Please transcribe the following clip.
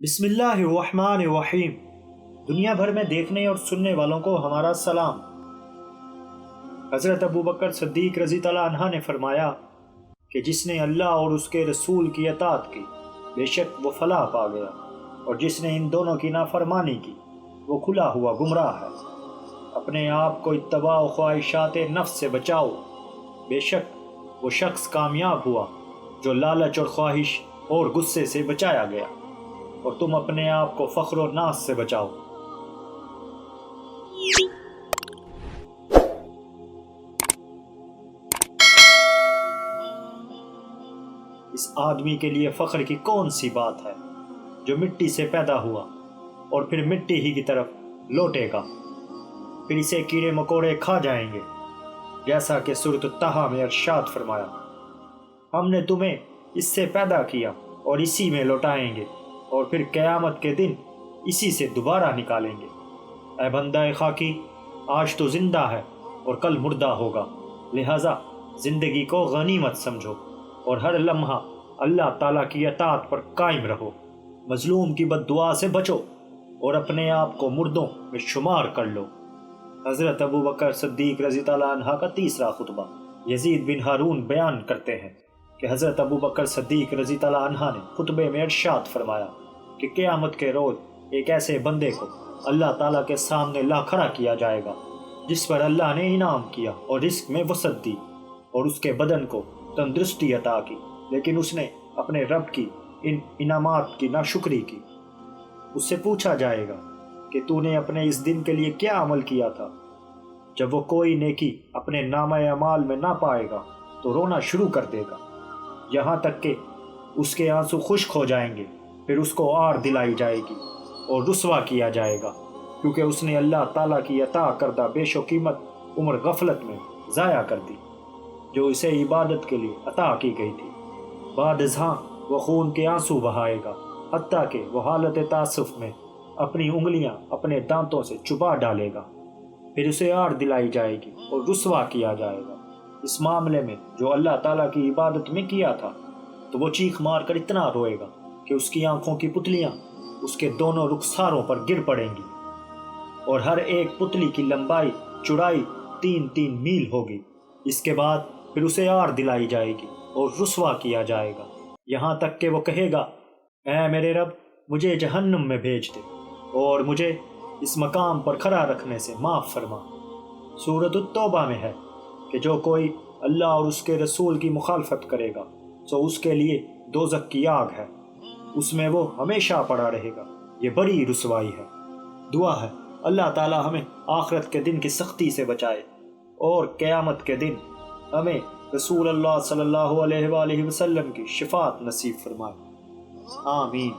بسم اللہ الرحمن الرحیم۔ دنیا بھر میں دیکھنے اور سننے والوں کو ہمارا سلام۔ حضرت ابوبکر صدیق رضی اللہ عنہ نے فرمایا کہ جس نے اللہ اور اس کے رسول کی اطاعت کی بے شک وہ فلاح پا گیا، اور جس نے ان دونوں کی نافرمانی کی وہ کھلا ہوا گمراہ ہے۔ اپنے آپ کو اتباع و خواہشات نفس سے بچاؤ، بے شک وہ شخص کامیاب ہوا جو لالچ اور خواہش اور غصے سے بچایا گیا، اور تم اپنے آپ کو فخر و ناز سے بچاؤ۔ اس آدمی کے لیے فخر کی کون سی بات ہے جو مٹی سے پیدا ہوا اور پھر مٹی ہی کی طرف لوٹے گا، پھر اسے کیڑے مکوڑے کھا جائیں گے، جیسا کہ سورۃ الطٰہٰ میں ارشاد فرمایا، ہم نے تمہیں اس سے پیدا کیا اور اسی میں لوٹائیں گے، اور پھر قیامت کے دن اسی سے دوبارہ نکالیں گے۔ اے بندہ خاکی، آج تو زندہ ہے اور کل مردہ ہوگا، لہٰذا زندگی کو غنیمت سمجھو اور ہر لمحہ اللہ تعالیٰ کی اطاعت پر قائم رہو، مظلوم کی بد دعا سے بچو اور اپنے آپ کو مردوں میں شمار کر لو۔ حضرت ابوبکر صدیق رضی اللہ عنہ کا تیسرا خطبہ۔ یزید بن ہارون بیان کرتے ہیں کہ حضرت ابوبکر صدیق رضی اللہ عنہ نے خطبے میں ارشاد فرمایا کہ قیامت کے روز ایک ایسے بندے کو اللہ تعالیٰ کے سامنے لا کھڑا کیا جائے گا جس پر اللہ نے انعام کیا اور رزق میں وسعت دی اور اس کے بدن کو تندرستی عطا کی، لیکن اس نے اپنے رب کی ان انعامات کی ناشکری کی۔ اس سے پوچھا جائے گا کہ تو نے اپنے اس دن کے لیے کیا عمل کیا تھا؟ جب وہ کوئی نیکی اپنے نامہ اعمال میں نہ پائے گا تو رونا شروع کر دے گا، یہاں تک کہ اس کے آنسو خشک ہو جائیں گے، پھر اس کو آر دلائی جائے گی اور رسوا کیا جائے گا، کیونکہ اس نے اللہ تعالیٰ کی عطا کردہ بیش و قیمت عمر غفلت میں ضائع کر دی جو اسے عبادت کے لیے عطا کی گئی تھی۔ بعد ازاں وہ خون کے آنسو بہائے گا، حتیٰ کہ وہ حالت تاسف میں اپنی انگلیاں اپنے دانتوں سے چبا ڈالے گا، پھر اسے آڑ دلائی جائے گی اور رسوا کیا جائے گا۔ اس معاملے میں جو اللہ تعالیٰ کی عبادت میں کیا تھا تو وہ چیخ مار کر اتنا روئے گا کہ اس کی آنکھوں کی پتلیاں اس کے دونوں رخساروں پر گر پڑیں گی، اور ہر ایک پتلی کی لمبائی چوڑائی 3-3 میل ہوگی۔ اس کے بعد پھر اسے آڑ دلائی جائے گی اور رسوا کیا جائے گا، یہاں تک کہ وہ کہے گا، اے میرے رب، مجھے جہنم میں بھیج دے اور مجھے اس مقام پر کھڑا رکھنے سے معاف فرما۔ سورۃ التوبہ میں ہے کہ جو کوئی اللہ اور اس کے رسول کی مخالفت کرے گا تو اس کے لیے دوزخ کی آگ ہے، اس میں وہ ہمیشہ پڑا رہے گا، یہ بڑی رسوائی ہے۔ دعا ہے اللہ تعالی ہمیں آخرت کے دن کی سختی سے بچائے اور قیامت کے دن ہمیں رسول اللہ صلی اللہ علیہ وآلہ وسلم کی شفاعت نصیب فرمائے، آمین۔